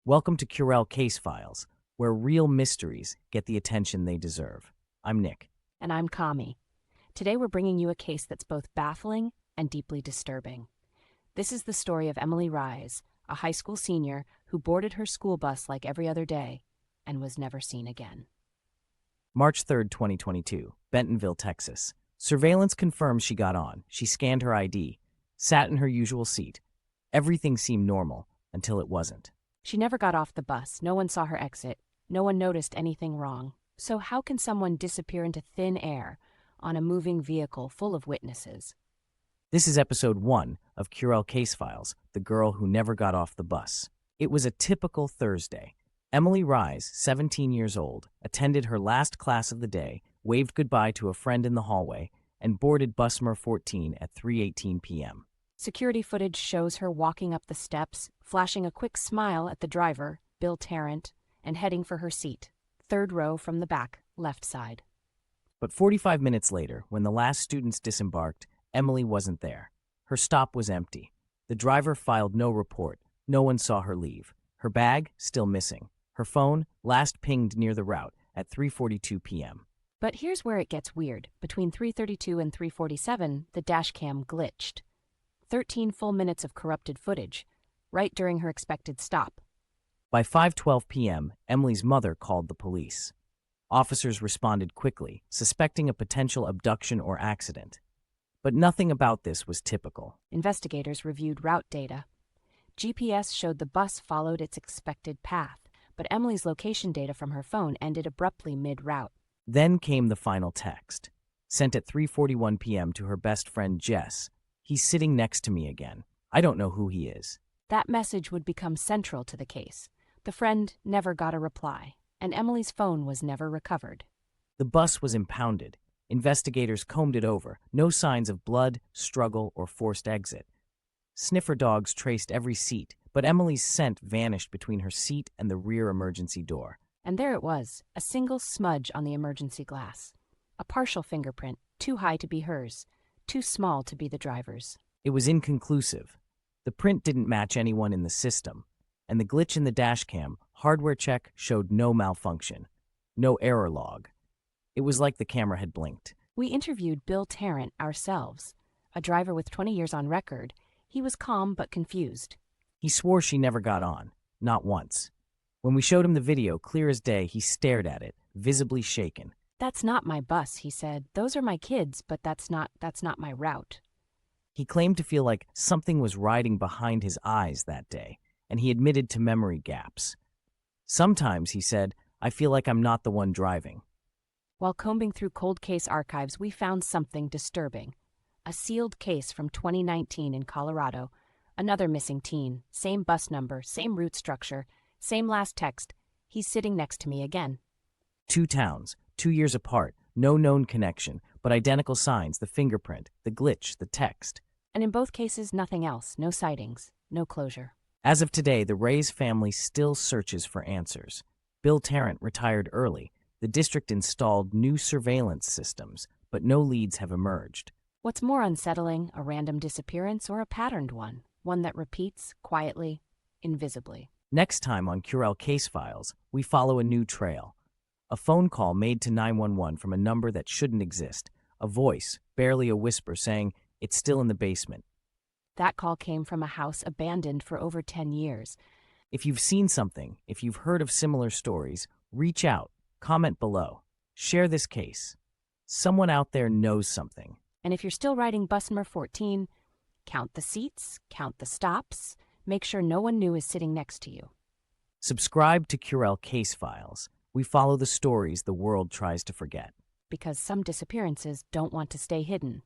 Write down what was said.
Welcome to Curell Case Files, where real mysteries get the attention they deserve. I'm Nick. And I'm Kami. Today we're bringing you a case that's both baffling and deeply disturbing. This is the story of Emily Reyes, a high school senior who boarded her school bus like every other day and was never seen again. March 3rd, 2022, Bentonville, Texas. Surveillance confirms she got on. She scanned her ID, sat in her usual seat. Everything seemed normal until it wasn't. She never got off the bus. No one saw her exit. No one noticed anything wrong. So how can someone disappear into thin air on a moving vehicle full of witnesses? This is episode 1 of Curell Case Files, The Girl Who Never Got Off the Bus. It was a typical Thursday. Emily Reyes, 17 years old, attended her last class of the day, waved goodbye to a friend in the hallway, and boarded bus number 14 at 3:18 p.m. Security footage shows her walking up the steps, flashing a quick smile at the driver, Bill Tarrant, and heading for her seat, third row from the back, left side. But 45 minutes later, when the last students disembarked, Emily wasn't there. Her stop was empty. The driver filed no report. No one saw her leave. Her bag, still missing. Her phone, last pinged near the route at 3:42 p.m. But here's where it gets weird. Between 3:32 and 3:47, the dash cam glitched. 13 full minutes of corrupted footage, right during her expected stop. By 5:12 p.m., Emily's mother called the police. Officers responded quickly, suspecting a potential abduction or accident. But nothing about this was typical. Investigators reviewed route data. GPS showed the bus followed its expected path, but Emily's location data from her phone ended abruptly mid-route. Then came the final text, sent at 3:41 p.m. to her best friend Jess. "He's sitting next to me again. I don't know who he is." That message would become central to the case. The friend never got a reply, and Emily's phone was never recovered. The bus was impounded. Investigators combed it over. No signs of blood, struggle, or forced exit. Sniffer dogs traced every seat, but Emily's scent vanished between her seat and the rear emergency door. And there it was, a single smudge on the emergency glass. A partial fingerprint, too high to be hers, too small to be the driver's. It was inconclusive. The print didn't match anyone in the system, and the glitch in the dashcam hardware check showed no malfunction, no error log. It was like the camera had blinked. We interviewed Bill Tarrant ourselves, a driver with 20 years on record. He was calm but confused. He swore she never got on, not once. When we showed him the video, clear as day, he stared at it, visibly shaken. "That's not my bus," he said. "Those are my kids, but that's not my route." He claimed to feel like something was riding behind his eyes that day, and he admitted to memory gaps. Sometimes, he said, "I feel like I'm not the one driving." While combing through cold case archives, we found something disturbing. A sealed case from 2019 in Colorado. Another missing teen, same bus number, same route structure, same last text. "He's sitting next to me again." 2 towns, 2 years apart, no known connection, but identical signs, the fingerprint, the glitch, the text. And in both cases, nothing else, no sightings, no closure. As of today, the Reyes family still searches for answers. Bill Tarrant retired early. The district installed new surveillance systems, but no leads have emerged. What's more unsettling, a random disappearance or a patterned one that repeats quietly, invisibly? Next time on Curell Case Files, we follow a new trail. A phone call made to 911 from a number that shouldn't exist. A voice, barely a whisper, saying, "It's still in the basement." That call came from a house abandoned for over 10 years. If you've seen something, if you've heard of similar stories, reach out, comment below, share this case. Someone out there knows something. And if you're still riding bus number 14, count the seats, count the stops, make sure no one new is sitting next to you. Subscribe to Curell Case Files. We follow the stories the world tries to forget. Because some disappearances don't want to stay hidden.